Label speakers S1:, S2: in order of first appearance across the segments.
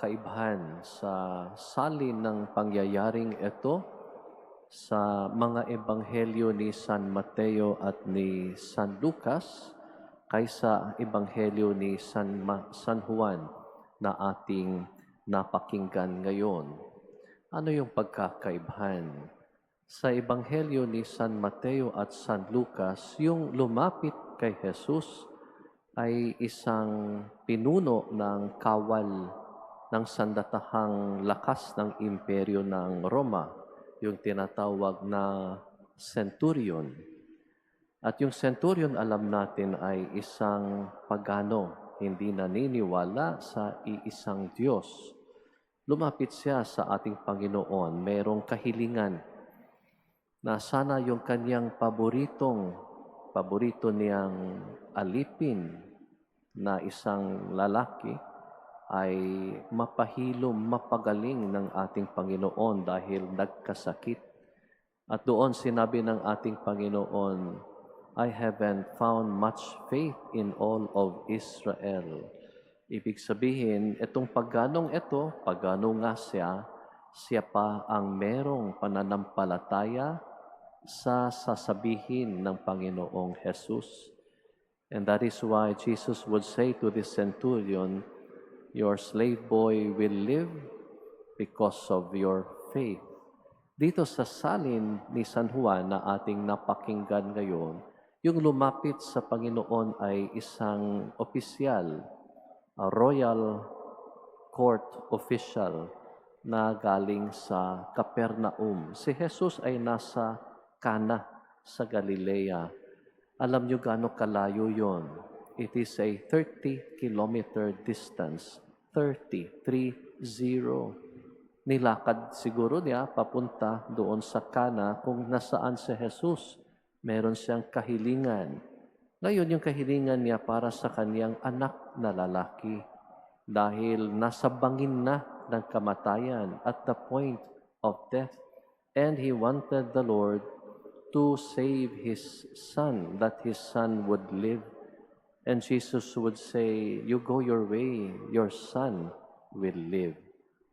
S1: kakaibahan sa salin ng pangyayaring ito sa mga ebanghelyo ni San Mateo at ni San Lucas kaysa ebanghelyo ni San Juan na ating napakinggan ngayon. Ano yung pagkakaibahan? Sa ebanghelyo ni San Mateo at San Lucas, yung lumapit kay Jesus ay isang pinuno ng kawal ng sandatahang lakas ng imperyo ng Roma, yung tinatawag na centurion. At yung centurion, alam natin, ay isang pagano, hindi naniniwala sa iisang Diyos. Lumapit siya sa ating Panginoon, merong kahilingan na sana yung kanyang paborito niyang alipin na isang lalaki ay mapahilom, mapagaling ng ating Panginoon dahil nagkasakit. At doon sinabi ng ating Panginoon, I haven't found much faith in all of Israel. Ibig sabihin, itong paganong ito, pagano nga siya pa ang merong pananampalataya sa sasabihin ng Panginoong Jesus. And that is why Jesus would say to this centurion, your slave boy will live because of your faith. Dito sa salin ni San Juan na ating napakinggan ngayon, yung lumapit sa Panginoon ay isang opisyal, a royal court official na galing sa Capernaum. Si Jesus ay nasa Cana sa Galilea. Alam nyo gaano kalayo yon? It is a 30-kilometer distance. 30. Nilakad siguro niya papunta doon sa Cana kung nasaan si Jesus. Meron siyang kahilingan. Ngayon, yung kahilingan niya para sa kanyang anak na lalaki. Dahil nasa bangin na ng kamatayan at the point of death. And he wanted the Lord to save his son, that his son would live. And Jesus would say, you go your way, your son will live.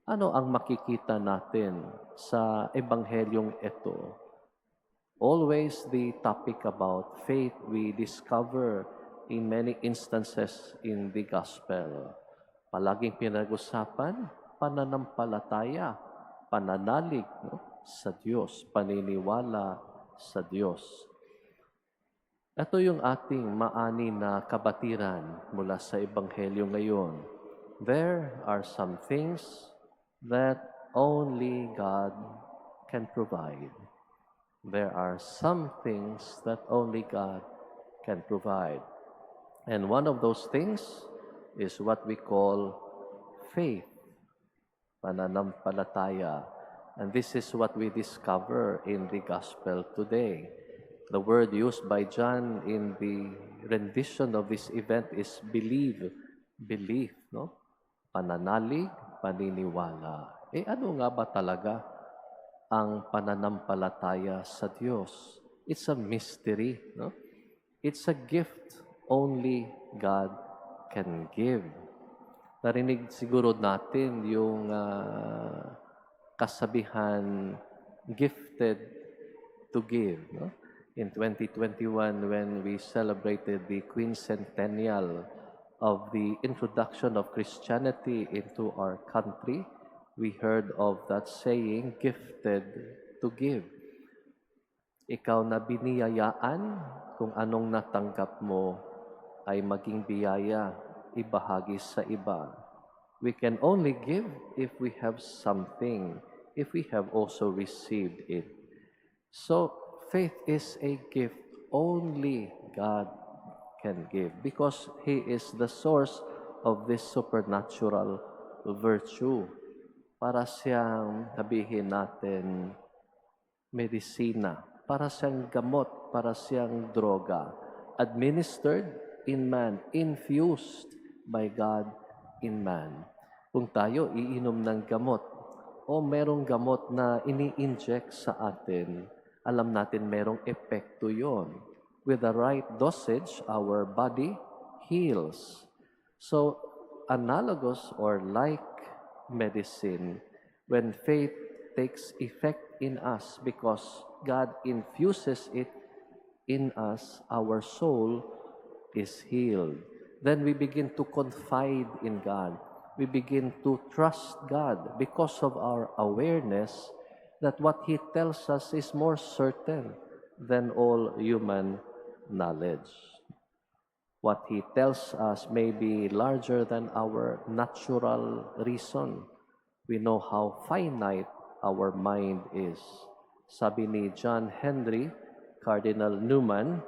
S1: Ano ang makikita natin sa ebanghelyong ito? Always the topic about faith we discover in many instances in the gospel. Palaging pinag-usapan, pananampalataya, pananalig sa Diyos, paniniwala sa Diyos. Ito yung ating maani na kabatiran mula sa Ebanghelyo ngayon. There are some things that only God can provide. There are some things that only God can provide. And one of those things is what we call faith, pananampalataya. And this is what we discover in the gospel today. The word used by John in the rendition of this event is believe, belief, no? Pananalig, paniniwala. Ano nga ba talaga ang pananampalataya sa Diyos? It's a mystery, no? It's a gift only God can give. Narinig siguro natin yung kasabihan, gifted to give. No? In 2021, when we celebrated the quincentennial of the introduction of Christianity into our country, we heard of that saying, gifted to give. Ikaw na biniyayaan, kung anong natanggap mo ay maging biyaya, ibahagi sa iba. We can only give if we have something, if we have also received it. So, faith is a gift only God can give because He is the source of this supernatural virtue. Para siyang, sabihin natin, medisina, para siyang gamot, para siyang droga, administered in man, infused by God in man. Kung tayo iinom ng gamot, o merong gamot na ini-inject sa atin, alam natin merong epekto yon. With the right dosage, our body heals. So, analogous or like medicine. When faith takes effect in us because God infuses it in us, our soul is healed. Then we begin to confide in God. We begin to trust God because of our awareness that what He tells us is more certain than all human knowledge. What He tells us may be larger than our natural reason. We know how finite our mind is. Sabi ni John Henry, Cardinal Newman,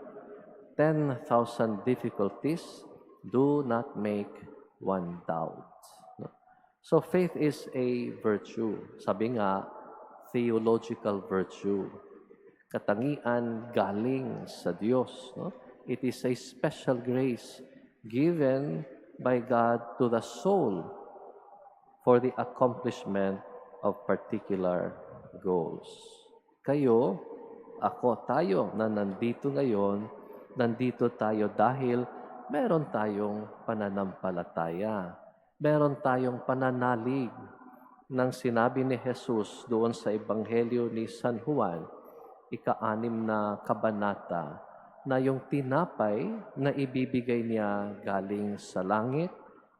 S1: 10,000 difficulties do not make one doubt. So faith is a virtue. Sabi nga, theological virtue. Katangian galing sa Diyos. No? It is a special grace given by God to the soul for the accomplishment of particular goals. Kayo, ako, tayo na nandito ngayon, nandito tayo dahil meron tayong pananampalataya. Meron tayong pananalig ng sinabi ni Jesus doon sa Ebanghelyo ni San Juan, ika-6 na kabanata, na yung tinapay na ibibigay niya galing sa langit,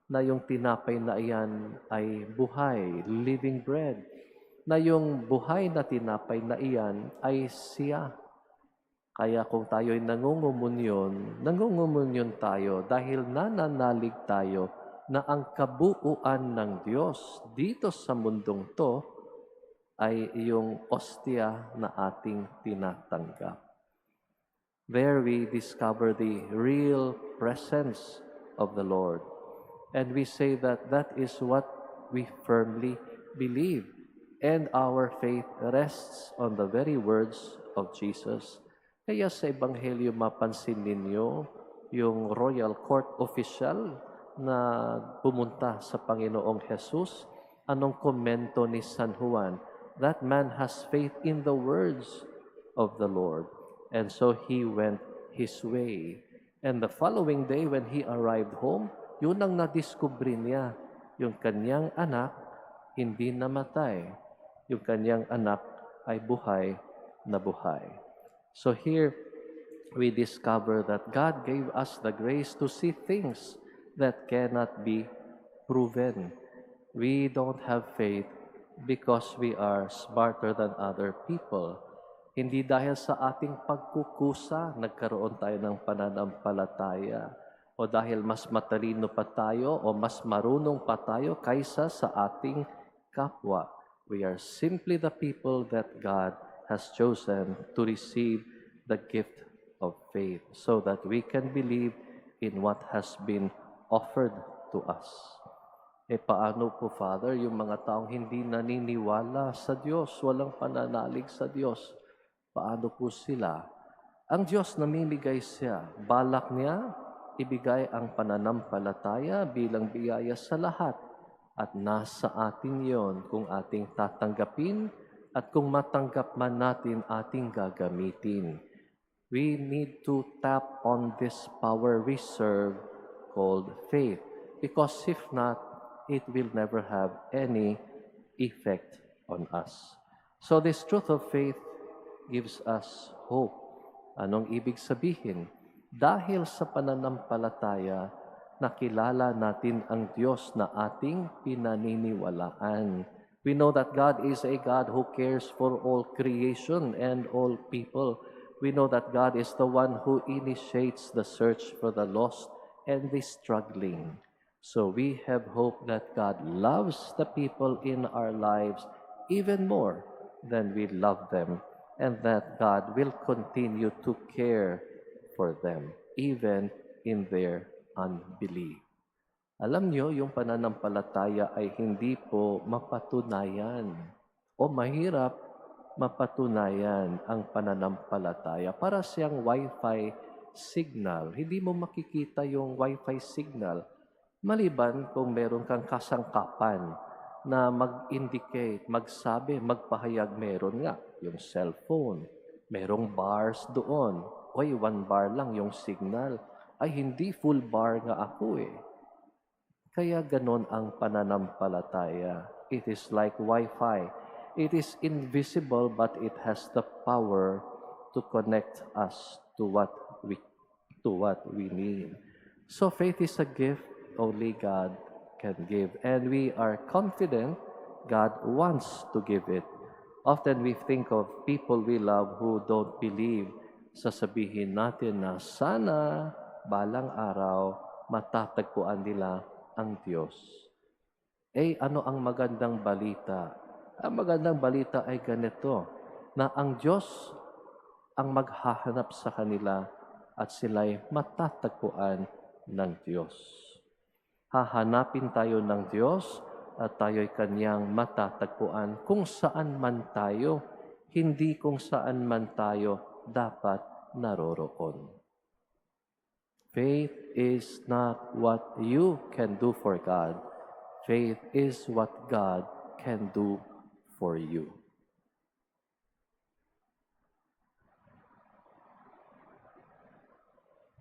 S1: na yung tinapay na iyan ay buhay, living bread, na yung buhay na tinapay na iyan ay siya. Kaya kung tayo'y nangungumunyon tayo dahil nananalig tayo na ang kabuuan ng Diyos dito sa mundong to ay yung ostia na ating tinatanggap. There we discover the real presence of the Lord. And we say that that is what we firmly believe. And our faith rests on the very words of Jesus. Kaya sa Ebanghelyo mapansin ninyo yung royal court official na pumunta sa Panginoong Jesus. Anong komento ni San Juan? That man has faith in the words of the Lord. And so he went his way. And the following day when he arrived home, yun ang nadiskubre niya. Yung kanyang anak hindi namatay. Yung kanyang anak ay buhay na buhay. So here we discover that God gave us the grace to see things that cannot be proven. We don't have faith because we are smarter than other people. Hindi dahil sa ating pagkukusa, nagkaroon tayo ng pananampalataya. O dahil mas matalino pa tayo o mas marunong pa tayo kaysa sa ating kapwa. We are simply the people that God has chosen to receive the gift of faith so that we can believe in what has been offered to us. Paano po, Father, yung mga taong hindi naniniwala sa Diyos, walang pananalig sa Diyos, paano po sila? Ang Diyos namimigay siya. Balak niya, ibigay ang pananampalataya bilang biyaya sa lahat. At nasa atin yon kung ating tatanggapin at kung matanggap man natin ating gagamitin. We need to tap on this power we serve called faith. Because if not, it will never have any effect on us. So this truth of faith gives us hope. Anong ibig sabihin? Dahil sa pananampalataya, nakilala natin ang Diyos na ating pinaniniwalaan. We know that God is a God who cares for all creation and all people. We know that God is the one who initiates the search for the lost and the struggling. So we have hope that God loves the people in our lives even more than we love them, and that God will continue to care for them, even in their unbelief. Alam nyo, yung pananampalataya ay hindi po mapatunayan o mahirap mapatunayan ang pananampalataya. Para siyang Wi-Fi signal. Hindi mo makikita yung Wi-Fi signal maliban kung meron kang kasangkapan na mag-indicate, magsabi, magpahayag. Meron nga yung cellphone. Merong bars doon. Oy, 1 bar lang yung signal. Ay, hindi full bar nga ako eh. Kaya ganon ang pananampalataya. It is like Wi-Fi. It is invisible but it has the power to connect us to what we need. So faith is a gift only God can give. And we are confident God wants to give it. Often we think of people we love who don't believe. Sasabihin natin na sana balang araw matatagpuan nila ang Diyos. Ano ang magandang balita? Ang magandang balita ay ganito, na ang Diyos ang maghahanap sa kanila at sila'y matatagpuan ng Diyos. Hahanapin tayo ng Diyos at tayo'y Kanyang matatagpuan kung saan man tayo, hindi kung saan man tayo dapat naroroon. Faith is not what you can do for God. Faith is what God can do for you.